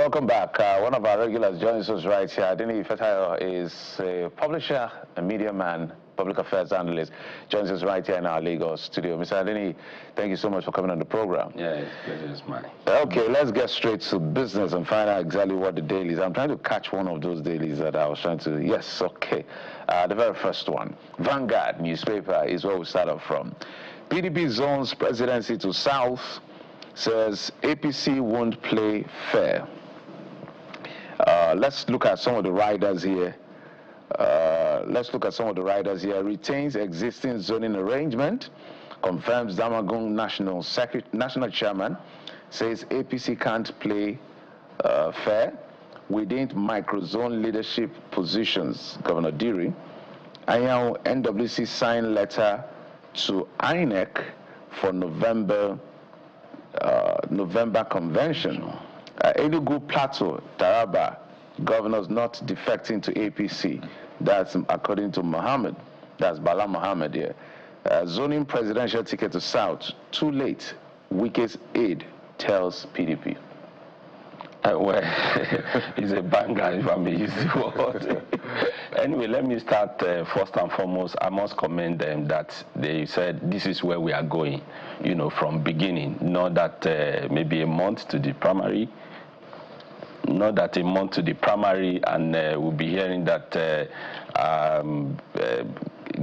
Welcome back. One of our regulars joins us right here. Adini Fetayo is a publisher, a media man, public affairs analyst. Joins us right here in our Lagos studio. Mr. Adini, thank you so much for coming on the program. Yeah, it's mine. Okay, let's get straight to business and find out exactly what the dailies. I'm trying to catch one of those dailies that I was trying to. Yes, okay. The very first one. Vanguard newspaper is where we start off from. PDP zones presidency to south, says APC won't play fair. Let's look at some of the riders here. Retains existing zoning arrangement. Confirms Damagum national chairman. Says APC can't play fair. Within microzone leadership positions. Governor Diri. Now NWC signed letter to INEC for November convention. Enugu Plateau, Taraba, governors not defecting to APC. That's according to Mohammed. That's Bala Mohammed here. Zoning presidential ticket to South, too late. Weakest aid, tells PDP. Well, it's a banger if I may use the word. Anyway, let me start first and foremost. I must commend them that they said this is where we are going, from beginning. Not that maybe a month to the primary. Not that a month to the primary, and we'll be hearing that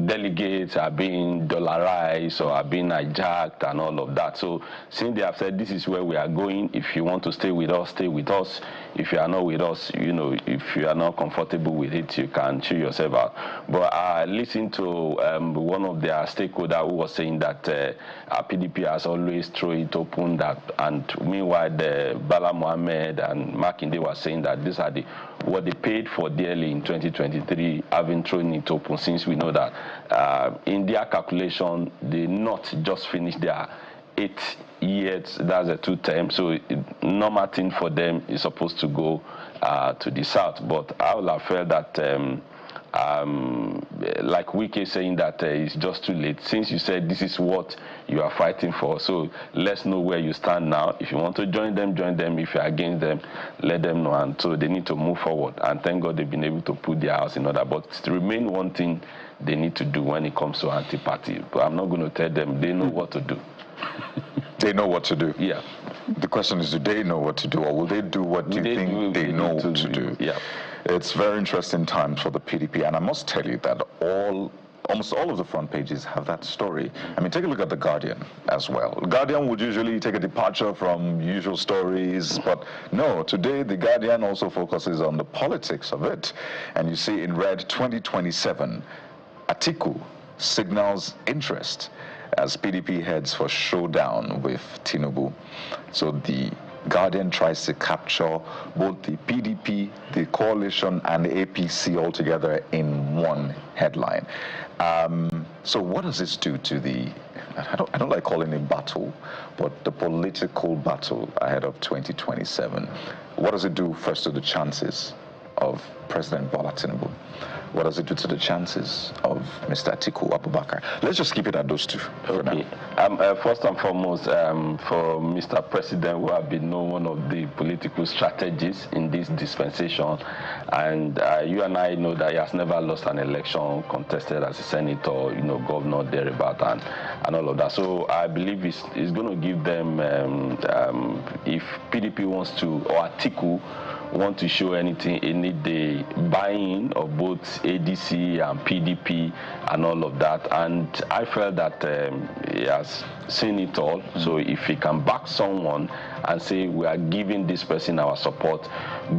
delegates are being dollarized or are being hijacked and all of that. So since they have said this is where we are going, if you want to stay with us, stay with us. If you are not with us, if you are not comfortable with it, you can chew yourself out. But I listened to one of their stakeholders who was saying that PDP has always thrown it open, and meanwhile the Bala Mohammed and Makinde were saying that these are what they paid for dearly in 2023, having thrown it open, since we know that in their calculation, they not just finished their 8 years, that's a 2 term, so normal thing for them is supposed to go to the south. But I would have felt that like Wike saying that it's just too late, since you said this is what you are fighting for, so let's know where you stand now. If you want to join them, join them. If you're against them, let them know. And so they need to move forward, and thank God they've been able to put their house in order. But to remain one thing they need to do when it comes to anti-party, but I'm not going to tell them. They know what to do. They know what to do. Yeah. The question is, do they know what to do, or will they do what you think they know to do? Yeah. It's very interesting times for the PDP, and I must tell you that almost all of the front pages have that story. I mean, take a look at The Guardian as well. The Guardian would usually take a departure from usual stories, but no, today The Guardian also focuses on the politics of it. And you see in red, 2027, Atiku signals interest as PDP heads for showdown with Tinubu. So the Guardian tries to capture both the PDP, the coalition, and the APC all together in one headline. So what does this do to the, I don't like calling it battle, but the political battle ahead of 2027? What does it do first to the chances of President Bola Tinubu? What does it do to the chances of Mr. Atiku Abubakar? Let's just keep it at those two for now. First and foremost, for Mr. President, who have been known one of the political strategists in this dispensation, and you and I know that he has never lost an election contested as a senator, governor, thereabout, and all of that. So I believe it's going to give them, if PDP wants to, or Atiku want to show anything, it need the buy-in of both ADC and PDP and all of that. And I felt that he has seen it all. So if he can back someone and say we are giving this person our support,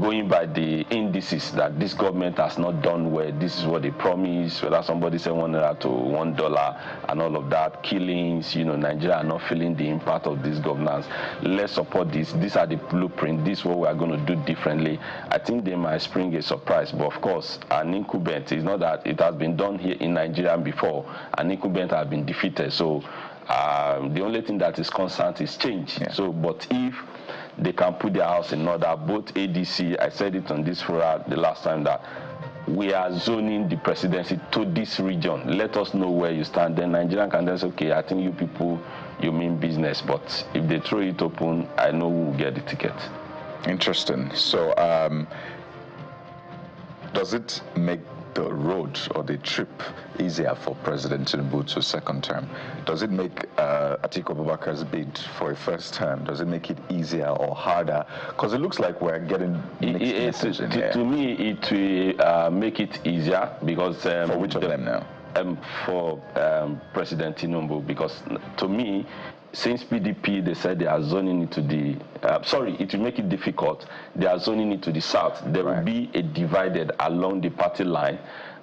going by the indices that this government has not done well, this is what they promise, whether somebody say $1 to $1 and all of that, killings, Nigeria are not feeling the impact of this governance. Let's support this. These are the blueprint. This is what we are going to do differently. I think they might spring a surprise. But of course, an incumbent is not that it has been done here in Nigeria before. An incumbent has been defeated. So the only thing that is constant is change. Yeah. So, but if they can put their house in order, both ADC, I said it on this forum the last time, that we are zoning the presidency to this region. Let us know where you stand. Then Nigerian can then say, okay, I think you people, you mean business. But if they throw it open, I know who will get the ticket. Interesting. So, does it make the road or the trip easier for President Tinubu to second term? Does it make Atiku Abubakar's bid for a first term, does it make it easier or harder? Because it looks like we're getting mixed message in here. To me, it will make it easier because... for which of them now? For President Tinubu, because to me, since PDP, they said they are zoning it to the, it will make it difficult. They are zoning it to the south. There will be a divided along the party line,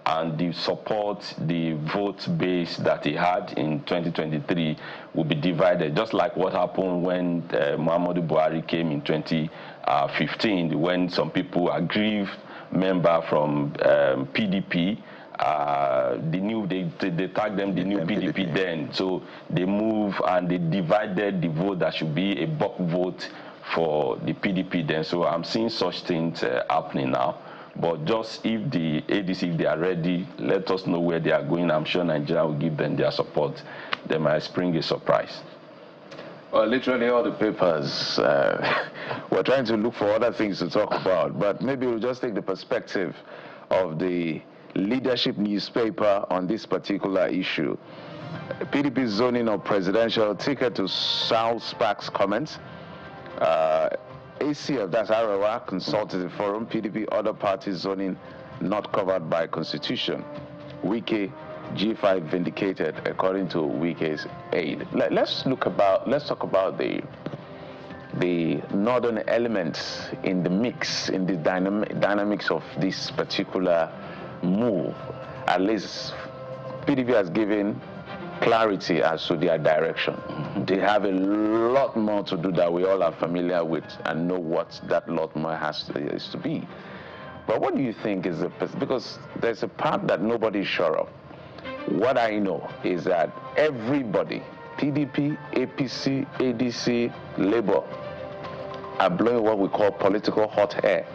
and the support, the vote base that he had in 2023 will be divided, just like what happened when Muhammadu Buhari came in 2015, when some people, aggrieved member from PDP, they tagged them the new PDP then, so they move and they divided the vote that should be a bulk vote for the PDP then. So I'm seeing such things happening now. But just if the ADC, if they are ready, let us know where they are going. I'm sure Nigeria will give them their support. They might spring a surprise. Well, literally all the papers, we're trying to look for other things to talk about, but maybe we'll just take the perspective of the leadership newspaper on this particular issue. PDP zoning of presidential ticket to South Sparks comments. ACF, that's Arawa, Consultative Forum, PDP, other parties zoning not covered by constitution. Wike, G5 vindicated according to Wike's aide. Let's talk about the northern elements in the mix, in the dynamics of this particular move. At least PDP has given clarity as to their direction. They have a lot more to do that we all are familiar with and know what that lot more is to be. But what do you think is because there's a part that nobody's sure of. What I know is that everybody, PDP, APC, ADC, Labour, are blowing what we call political hot air.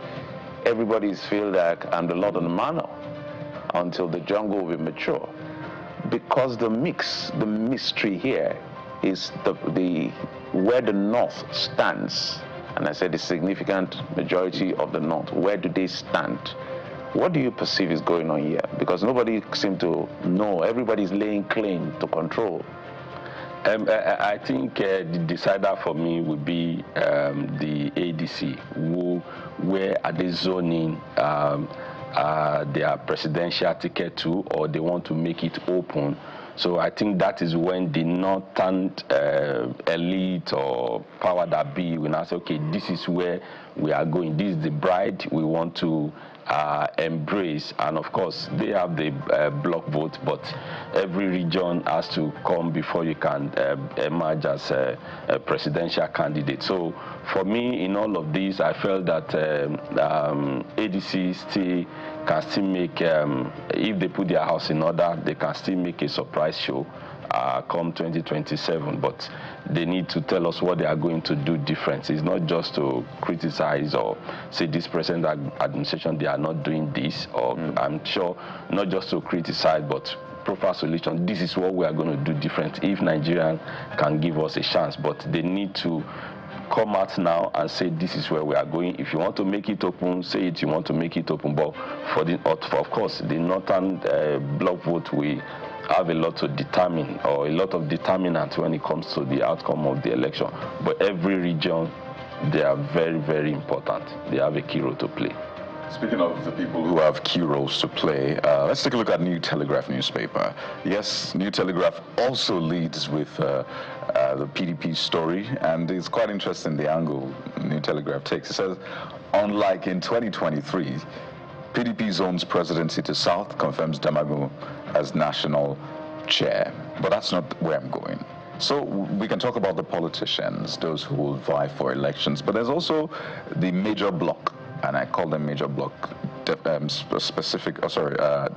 Everybody's feel like I'm the Lord of the Manor until the jungle will be mature. Because the mystery here is where the North stands. And I said the significant majority of the North, where do they stand? What do you perceive is going on here? Because nobody seems to know. Everybody's laying claim to control. I think the decider for me would be the ADC, where are they zoning their presidential ticket to, or they want to make it open. So I think that is when the northern elite or power that be will now say, okay, this is where we are going. This is the bride we want to embrace. And of course, they have the block vote, but every region has to come before you can emerge as a presidential candidate. So for me, in all of this, I felt that ADC can still make, if they put their house in order, they can still make a surprise show come 2027, but they need to tell us what they are going to do different. It's not just to criticize or say this present administration, they are not doing this, or I'm sure not just to criticize, but proper solution. This is what we are going to do different if Nigerian can give us a chance, but they need to come out now and say this is where we are going. If you want to make it open, say it, you want to make it open, but of course, the northern block vote, we have a lot to determine, or a lot of determinants when it comes to the outcome of the election. But every region, they are very, very important. They have a key role to play. Speaking of the people who have key roles to play, let's take a look at New Telegraph newspaper. Yes, New Telegraph also leads with the PDP story, and it's quite interesting the angle New Telegraph takes. It says, unlike in 2023, PDP zones presidency to South, confirms Damagum as national chair. But that's not where I'm going. So we can talk about the politicians, those who will vie for elections, but there's also the major bloc, and I call them major bloc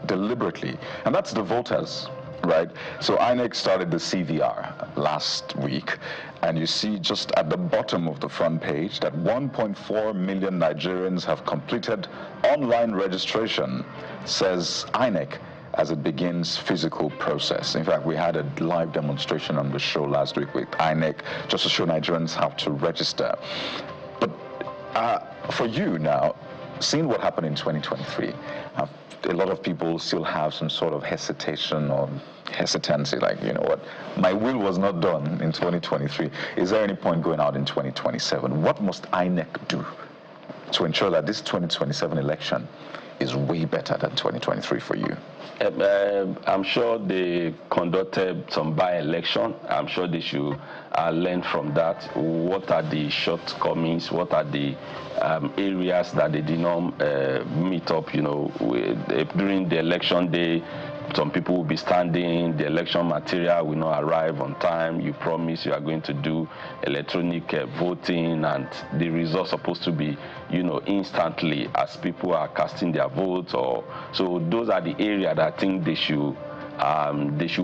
deliberately, and that's the voters, right? So INEC started the CVR last week, and you see just at the bottom of the front page that 1.4 million Nigerians have completed online registration, says INEC, as it begins physical process. In fact, we had a live demonstration on the show last week with INEC just to show Nigerians how to register. But For you now, seeing what happened in 2023, a lot of people still have some sort of hesitation or hesitancy, like, you know what, my will was not done in 2023. Is there any point going out in 2027? What must INEC do to ensure that this 2027 election is way better than 2023 for you? I'm sure they conducted some by-election. I'm sure they should learn from that. What are the shortcomings? What are the areas that they did not meet up, you know, during the election day? Some people will be standing, the election material will not arrive on time. You promise you are going to do electronic voting, and the results are supposed to be, you know, instantly as people are casting their votes. Or so those are the areas that I think they should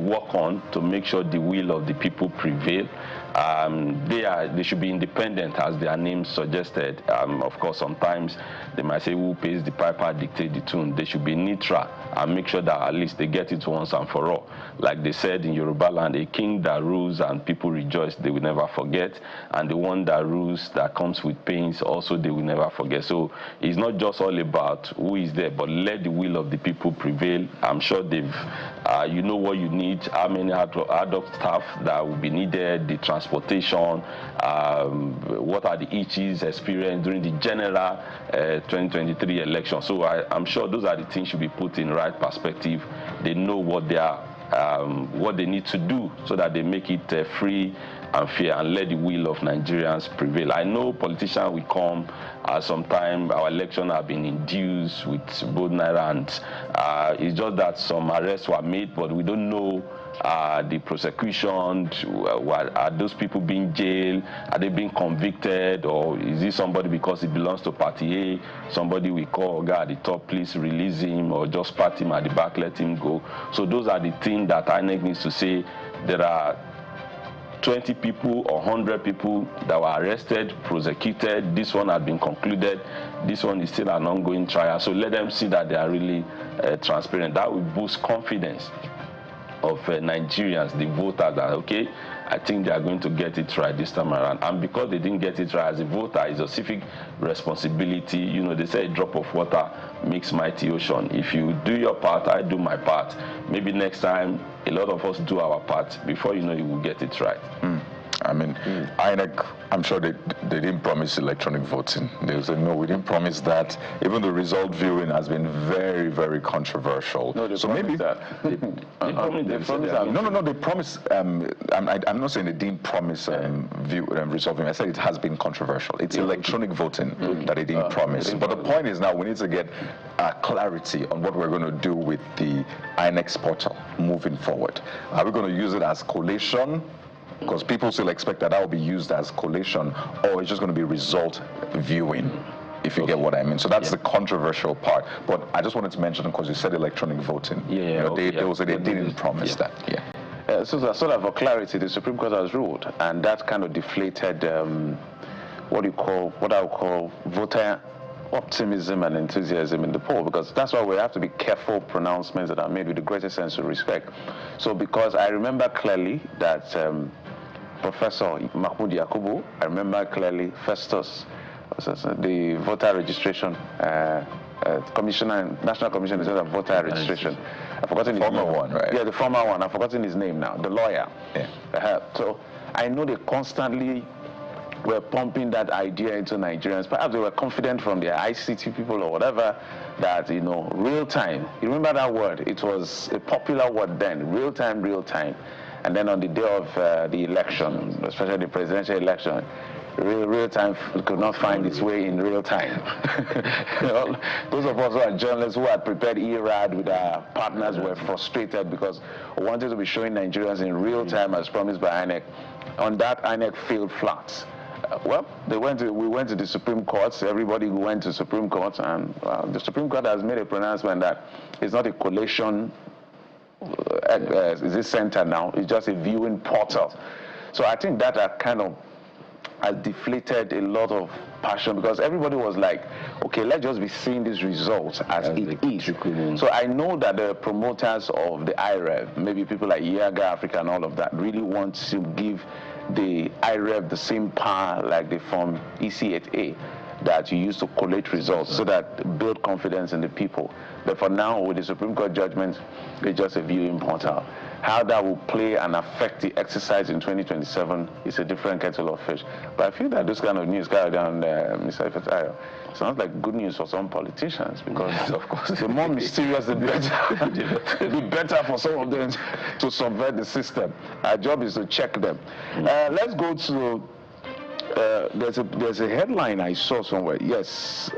work on to make sure the will of the people prevail. They should be independent, as their name suggested. Of course, sometimes they might say, who pays the piper dictate the tune. They should be neutral and make sure that at least they get it once and for all. Like they said in Yoruba land, a king that rules and people rejoice, they will never forget. And the one that rules that comes with pains, also they will never forget. So it's not just all about who is there, but let the will of the people prevail. I'm sure they've, you know what you need, how many adult staff that will be needed, the transportation, what are the issues experienced during the general 2023 election. So I'm sure those are the things should be put in right perspective. They know what they are, what they need to do so that they make it free and fair and let the will of Nigerians prevail. I know politicians will come sometime our election have been induced with both Naira and it's just that some arrests were made, but we don't know the prosecution. Are those people being jailed? Are they being convicted? Or is it somebody because he belongs to party A, somebody we call guy at the top, please release him, or just pat him at the back, let him go? So those are the things that INEC needs to say. There are 20 people or 100 people that were arrested, prosecuted. This one has been concluded. This one is still an ongoing trial. So let them see that they are really transparent. That will boost confidence of Nigerians, the voters, that, okay, I think they are going to get it right this time around. And because they didn't get it right as a voter, it's a civic responsibility. You know, they say a drop of water makes mighty ocean. If you do your part, I do my part. Maybe next time, a lot of us do our part. Before you know, you will get it right. I mean, INEC, I'm sure they didn't promise electronic voting. They said, no, we didn't promise that. Even the result viewing has been very, very controversial. No, they so promised maybe that. They promised that. No, they promised. I'm not saying they didn't promise result viewing. I said it has been controversial. It's electronic voting that they didn't promise. But the point is now we need to get clarity on what we're going to do with the INEC portal moving forward. Are we going to use it as collation? Because people still expect that will be used as collation, or it's just going to be result viewing, if you get what I mean. So that's the controversial part. But I just wanted to mention, because you said electronic voting. They didn't promise that. So sort of for clarity, the Supreme Court has ruled, and that kind of deflated what I would call voter optimism and enthusiasm in the poll, because that's why we have to be careful pronouncements that are made with the greatest sense of respect. So because I remember clearly that Professor Mahmoud Yakubu, I remember clearly Festus, the voter registration commissioner, National Commission of Voter Registration. I've forgotten his name. Former one, right? Yeah, the former one. I've forgotten his name now. The lawyer. Yeah. So I know they constantly were pumping that idea into Nigerians. Perhaps they were confident from their ICT people or whatever that, you know, real time. You remember that word? It was a popular word then, real time, real time. And then on the day of the election, especially the presidential election, real time could not find its way in real time. You know, those of us who are journalists who had prepared ERAD with our partners were frustrated because we wanted to be showing Nigerians in real time as promised by INEC. On that, INEC failed flat. Well, we went to the Supreme Court. Everybody went to Supreme Court, and the Supreme Court has made a pronouncement that it's not a collation is this center now. It's just a viewing portal. So I think that kind of has deflated a lot of passion, because everybody was like, okay, let's just be seeing these results as it is. So I know that the promoters of the IREV, maybe people like Yaga Africa and all of that, really want to give the IREV the same power like they form EC8A. that you use to collate results so that build confidence in the people. But for now, with the Supreme Court judgment, it's just a viewing portal. How that will play and affect the exercise in 2027 is a different kettle of fish. But I feel that this kind of news carried on, Mr. Ifetayo, sounds like good news for some politicians, because yes, of course, the more mysterious, the better. The better for some of them to subvert the system. Our job is to check them. Let's go to, there's a headline I saw somewhere. Yes,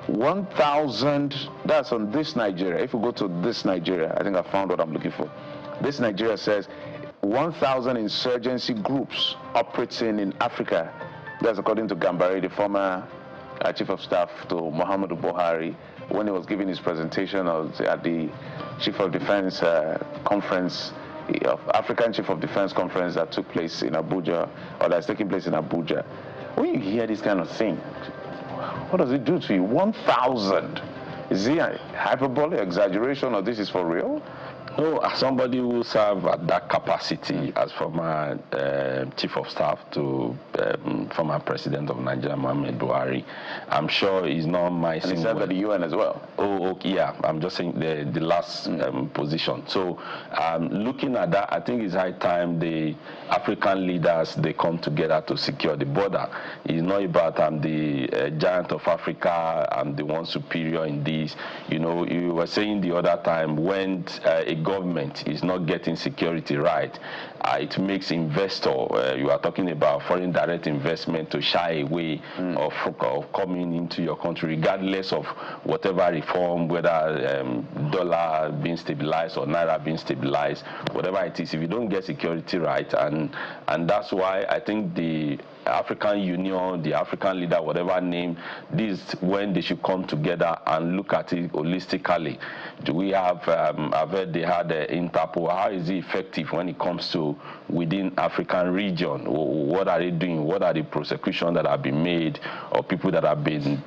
1,000, that's on This Nigeria. If you go to This Nigeria, I think I found what I'm looking for. This Nigeria says 1,000 insurgency groups operating in Africa. That's according to Gambari, the former chief of staff to Muhammadu Buhari, when he was giving his presentation at the Chief of Defense conference, African Chief of Defense conference that took place in Abuja, or that's taking place in Abuja. When you hear this kind of thing, what does it do to you? 1,000. Is it a hyperbole, exaggeration, or this is for real? No, as somebody who served at that capacity as former chief of staff to former president of Nigeria, Muhammadu Buhari, I'm sure he's not my. And he served at the UN as well. Oh, okay, yeah. I'm just saying the last position. So, looking at that, I think it's high time the African leaders, they come together to secure the border. It's not about I'm the giant of Africa, I'm the one superior in this. You know, you were saying the other time when a government is not getting security right, it makes investor, you are talking about foreign direct investment, to shy away of coming into your country, regardless of whatever reform, whether dollar being stabilized or naira being stabilized, whatever it is, if you don't get security right. And that's why I think the African Union, the African leader, whatever name, this is when they should come together and look at it holistically. Do we have, I've heard they had Interpol. How is it effective when it comes to within African region? What are they doing? What are the prosecutions that have been made, or people that have been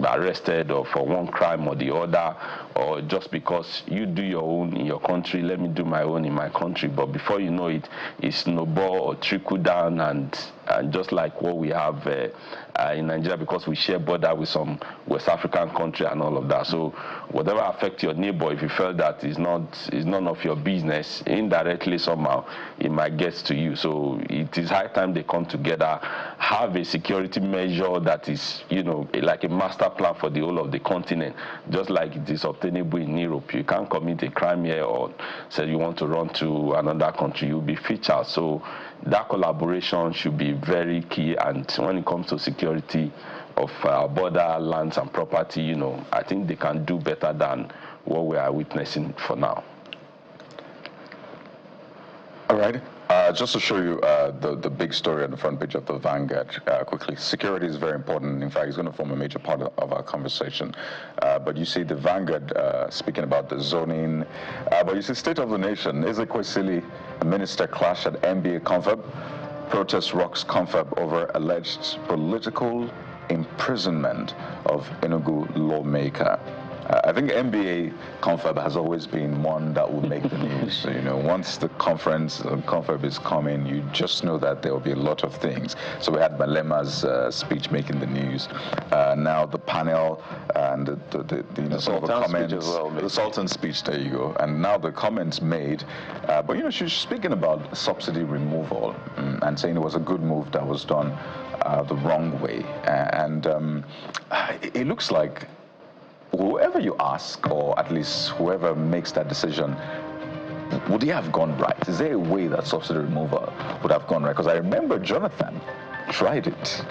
arrested or for one crime or the other, or just because you do your own in your country, let me do my own in my country. But before you know it, it's snowball or trickle down, and just like what we have in Nigeria, because we share border with some West African country and all of that. So whatever affects your neighbor, if you felt that is none of your business, indirectly somehow it might get to you. So it is high time they come together, have a security measure that is, you know, like a master plan for the whole of the continent, just like it is obtainable in Europe. You can't commit a crime here or say you want to run to another country, you'll be featured. So that collaboration should be very key. And when it comes to security of our border, lands and property, you know, I think they can do better than what we are witnessing for now. All right. Just to show you the big story on the front page of the Vanguard quickly. Security is very important. In fact, it's going to form a major part of our conversation. But you see the Vanguard speaking about the zoning. But you see State of the Nation. Ezekwesili, a minister clash at MBA confab. Protest rocks confab over alleged political imprisonment of Enugu lawmaker. I think MBA confab has always been one that will make the news. So, you know, once the confab is coming, you just know that there will be a lot of things. So we had Malema's speech making the news. Now the panel and the some of the comments, the Sultan's speech. There you go. And now the comments made. But you know, she's speaking about subsidy removal and saying it was a good move that was done the wrong way. It looks like whoever you ask, or at least whoever makes that decision, would he have gone right? Is there a way that subsidy removal would have gone right? Because I remember Jonathan tried it.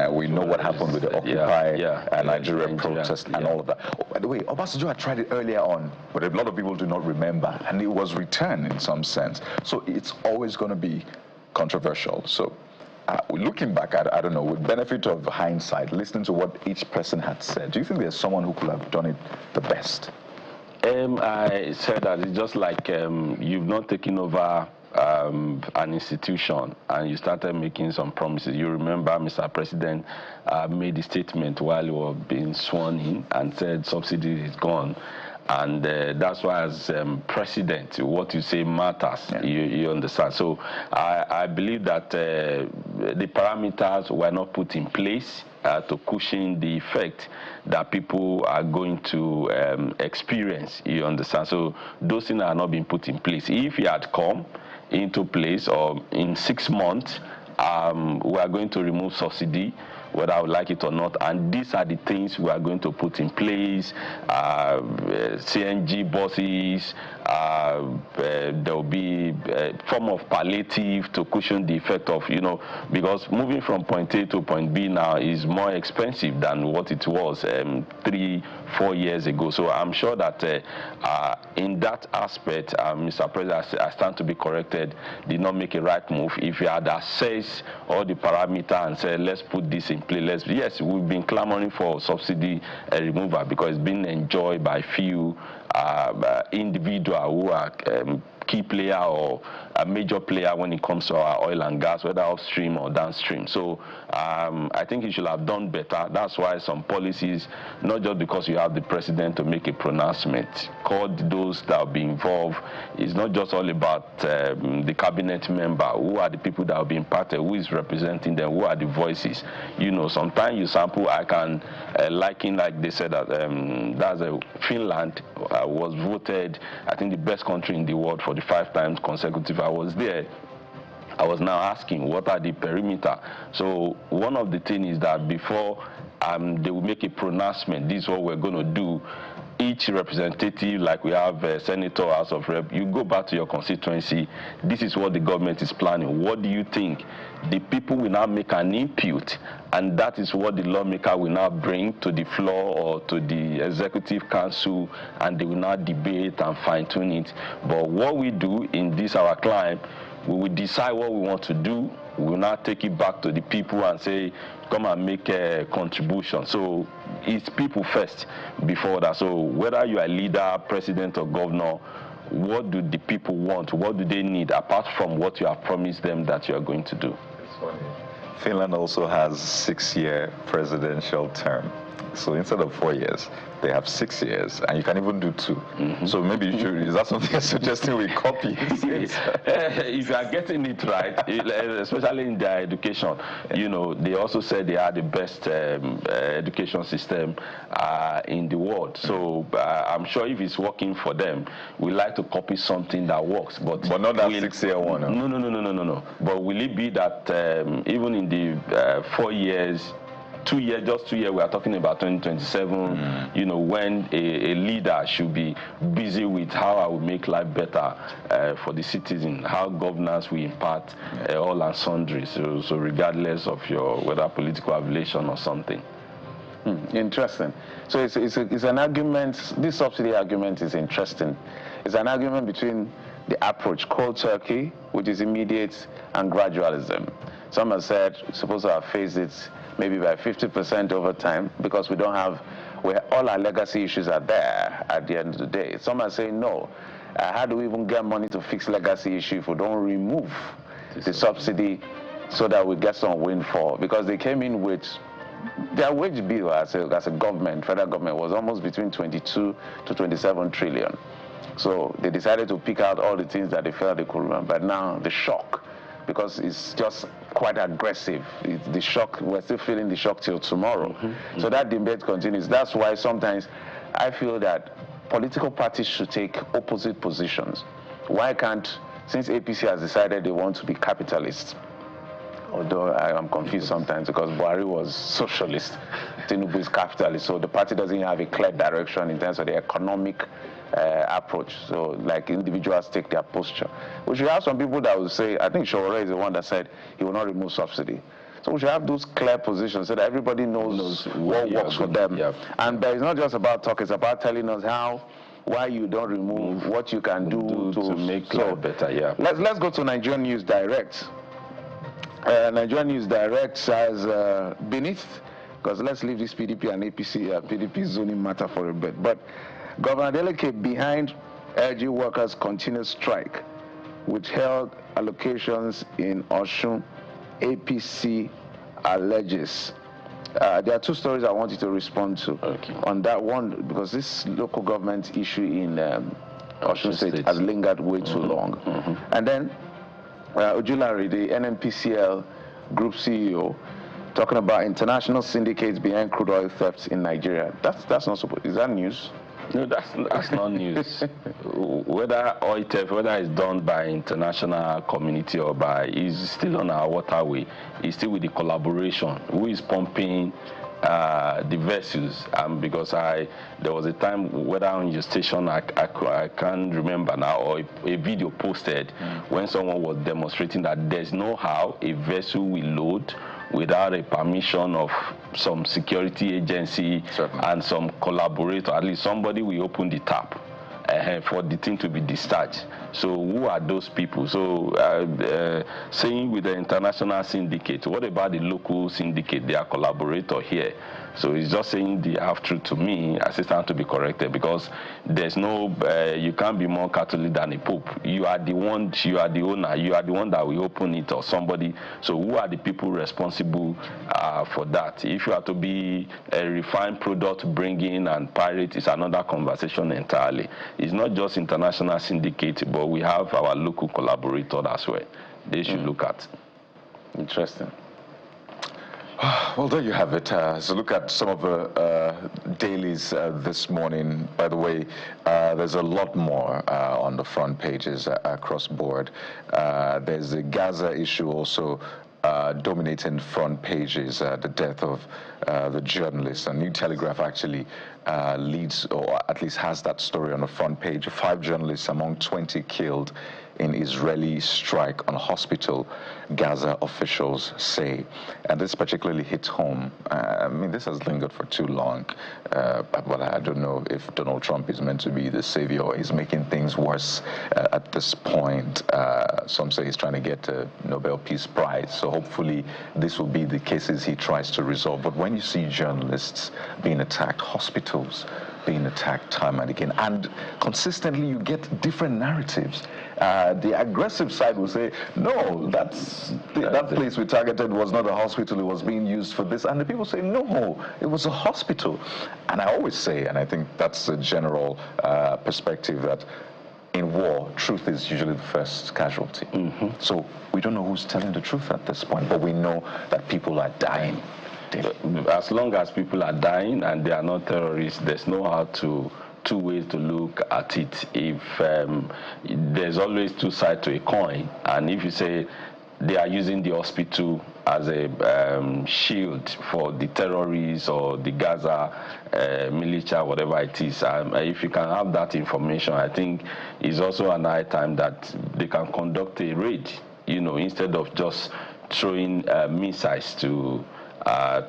We know what happened with the Occupy Nigeria protest and all of that. Oh, by the way, Obasanjo had tried it earlier on, but a lot of people do not remember, and it was returned in some sense. So it's always going to be controversial. So looking back at, I don't know, with benefit of hindsight, listening to what each person had said, do you think there's someone who could have done it the best? I said that it's just like you've not taken over an institution and you started making some promises. You remember Mr. President made a statement while he was being sworn in and said subsidy is gone. And that's why, as president, what you say matters. Yeah. You understand? So I believe that the parameters were not put in place to cushion the effect that people are going to experience. You understand? So those things are not being put in place. If it had come into place, or in 6 months, we are going to remove subsidy, whether I would like it or not, and these are the things we are going to put in place. CNG buses, there will be a form of palliative to cushion the effect of, because moving from point A to point B now is more expensive than what it was 3-4 years ago. So I'm sure that in that aspect, Mr. President, I stand to be corrected, did not make a right move. If you had assessed all the parameters and said, let's put this in place, yes, we've been clamoring for subsidy removal because it's been enjoyed by few individuals who are key player or a major player when it comes to our oil and gas, whether upstream or downstream. So I think you should have done better. That's why some policies, not just because you have the president to make a pronouncement, called those that will be involved. It's not just all about the cabinet member. Who are the people that will be impacted? Who is representing them? Who are the voices? Sometimes you sample, I can liken, like they said, that Finland was voted, I think, the best country in the world for the 5 times consecutive. I was there. I was now asking, what are the perimeter? So one of the things is that before they will make a pronouncement, this is what we're going to do, each representative, like we have a senator, House of Rep, you go back to your constituency, this is what the government is planning. What do you think? The people will now make an input, and that is what the lawmaker will now bring to the floor or to the executive council, and they will now debate and fine-tune it. But what we do in this, our climb, we will decide what we want to do. We will now take it back to the people and say, come and make a contribution. So it's people first before that. So whether you are a leader, president, or governor, what do the people want? What do they need apart from what you have promised them that you are going to do? It's funny. Finland also has 6-year presidential term. So instead of 4 years, they have 6 years, and you can even do 2. Mm-hmm. So maybe you should, is that something you're suggesting we copy? If you are getting it right, especially in their education, they also said they are the best education system in the world. So I'm sure if it's working for them, we like to copy something that works. But not that 6-year one. No. But will it be that even in the 4 years, 2 years, just 2 years, we are talking about 2027, when a leader should be busy with how I will make life better for the citizen, how governance will impact all and sundry. So regardless of your, whether political affiliation or something. Interesting. So it's an argument, this subsidy argument is interesting. It's an argument between the approach, cold turkey, which is immediate, and gradualism. Some have said we're supposed to have phased it maybe by 50% over time because we don't have, all our legacy issues are there at the end of the day. Some are saying no. How do we even get money to fix legacy issue if we don't remove the subsidy so that we get some windfall? Because they came in with their wage bill as a government, federal government, was almost between 22 to 27 trillion. So they decided to pick out all the things that they felt they could run. But now the shock, because it's just quite aggressive. The shock, we're still feeling the shock till tomorrow. Mm-hmm. So that debate continues. That's why sometimes I feel that political parties should take opposite positions. Why can't, since APC has decided they want to be capitalists, although I am confused sometimes because Buhari was socialist, Tinubu is capitalist, so the party doesn't have a clear direction in terms of the economic approach. So like individuals take their posture. We should have some people that will say, I think Shawara is the one that said he will not remove subsidy. So we should have those clear positions so that everybody knows what works for them. Yep. And it's not just about talk, it's about telling us why you don't remove, what you can do to make life better. Yeah. Let's go to Nigerian News Direct. Nigerian News Direct says beneath, because let's leave this PDP and PDP zoning matter for a bit, but Governor Adeleke behind LG workers' continued strike, withheld allocations in Osun, APC alleges. There are two stories I want you to respond to. Okay. On that one, because this local government issue in Osun State has lingered way too long. And then Ojulari, the NNPCL group CEO, talking about international syndicates behind crude oil thefts in Nigeria. That's not supposed. Is that news? No, that's not news. Whether oil theft, whether it's done by international community or by, is still on our waterway. It's still with the collaboration. Who is pumping the vessels? Because there was a time, whether on your station, I can't remember now, or a video posted when someone was demonstrating that there's no how a vessel will load without a permission of some security agency. Certainly. And some collaborator, at least somebody will open the tap for the thing to be discharged. So who are those people? So saying with the international syndicate, what about the local syndicate? They are collaborator here. So it's just saying the half truth to me. I stand to be corrected, because there's no, you can't be more Catholic than a pope. You are the one, you are the owner, you are the one that will open it, or somebody. So who are the people responsible for that? If you are to be a refined product bringing and pirate, it's another conversation entirely. It's not just international syndicate, but we have our local collaborator as well. They should look at. Interesting. Well, there you have it. So look at some of the dailies this morning. By the way, there's a lot more on the front pages across board. There's the Gaza issue also dominating front pages, the death of the journalist. And New Telegraph actually leads, or at least has that story on the front page. 5 journalists among 20 killed in Israeli strike on hospital, Gaza officials say. And this particularly hits home. I mean, this has lingered for too long. But I don't know if Donald Trump is meant to be the savior or is making things worse at this point. Some say he's trying to get a Nobel Peace Prize. So hopefully this will be the cases he tries to resolve. But when you see journalists being attacked, hospitals being attacked time and again, and consistently you get different narratives. The aggressive side will say, no, that place we targeted was not a hospital, it was being used for this. And the people say, no, it was a hospital. And I always say, and I think that's a general perspective, that in war, truth is usually the first casualty. So we don't know who's telling the truth at this point, but we know that people are dying. As long as people are dying and they are not terrorists, there's two ways to look at it. If there's always two sides to a coin, and if you say they are using the hospital as a shield for the terrorists or the Gaza militia, whatever it is, if you can have that information, I think it's also an high time that they can conduct a raid, instead of just throwing missiles to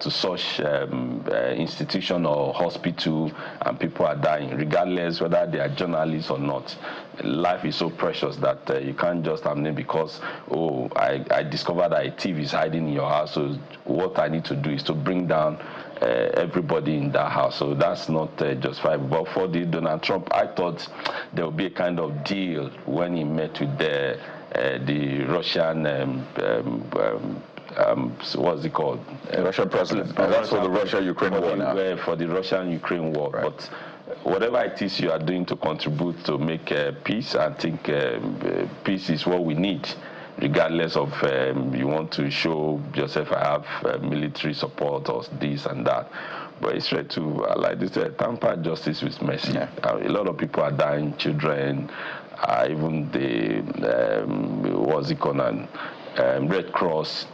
such institution or hospital, and people are dying, regardless whether they are journalists or not. Life is so precious that you can't just harm because, I discovered that a thief is hiding in your house, so what I need to do is to bring down everybody in that house. So that's not justifiable. But for the Donald Trump, I thought there would be a kind of deal when he met with the Russian what's it called? Russian president. That's for the Russia-Ukraine war now. For the Russian-Ukraine war. Right. But whatever it is you are doing to contribute to make peace, I think peace is what we need, regardless of you want to show yourself I have military support or this and that. But it's right to, like this, tamper justice with mercy. Yeah. A lot of people are dying, children, even the, what's it called, Red Cross,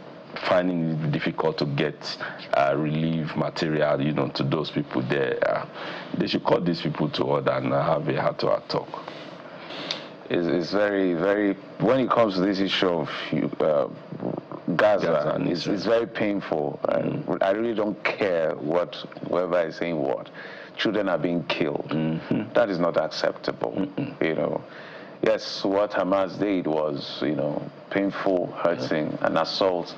finding it difficult to get relief material, to those people there. They should call these people to order and have a heart-to-heart talk. It's very, very, when it comes to this issue of Gaza, it's very painful. I really don't care whoever is saying what. Children are being killed. That is not acceptable, Yes, what Hamas did was, painful, hurting, an assault.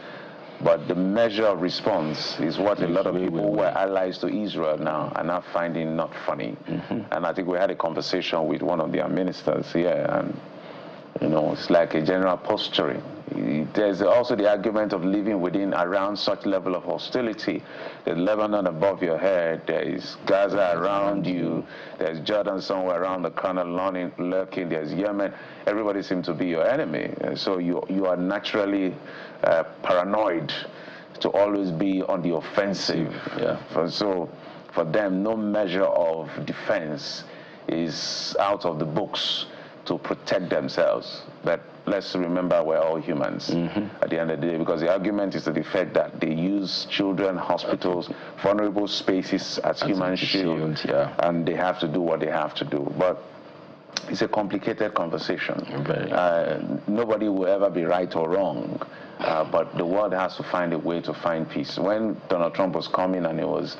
But the measure of response is what a lot of people who were allies to Israel now are now finding not funny. And I think we had a conversation with one of their ministers here, and, it's like a general posturing. There's also the argument of living around such level of hostility. There's Lebanon above your head, there is Gaza around you, there's Jordan somewhere around the corner lurking, there's Yemen. Everybody seems to be your enemy. So you are naturally paranoid to always be on the offensive. Yeah. So for them, no measure of defense is out of the books to protect themselves. But let's remember we're all humans at the end of the day, because the argument is to the fact that they use children, hospitals, vulnerable spaces as human shield, and they have to do what they have to do. But it's a complicated conversation. Nobody will ever be right or wrong, but the world has to find a way to find peace. When Donald Trump was coming and he was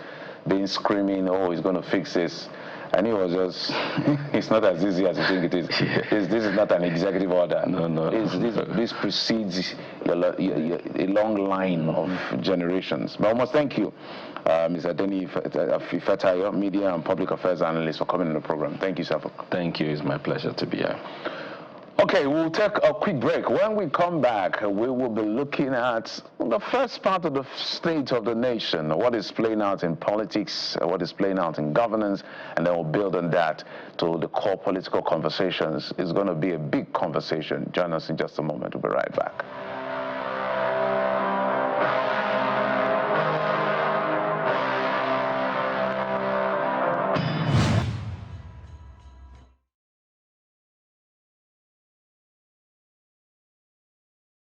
being screaming, oh, he's going to fix this, and he was just, it's not as easy as you think it is. This is not an executive order. No. This precedes a long line of generations. But I must thank you, Mr. Denny Ifetayo, Media and Public Affairs Analyst, for coming on the program. Thank you, sir. Thank you. It's my pleasure to be here. Okay, we'll take a quick break. When we come back, we will be looking at the first part of the state of the nation, what is playing out in politics, what is playing out in governance, and then we'll build on that to the core political conversations. It's going to be a big conversation. Join us in just a moment. We'll be right back.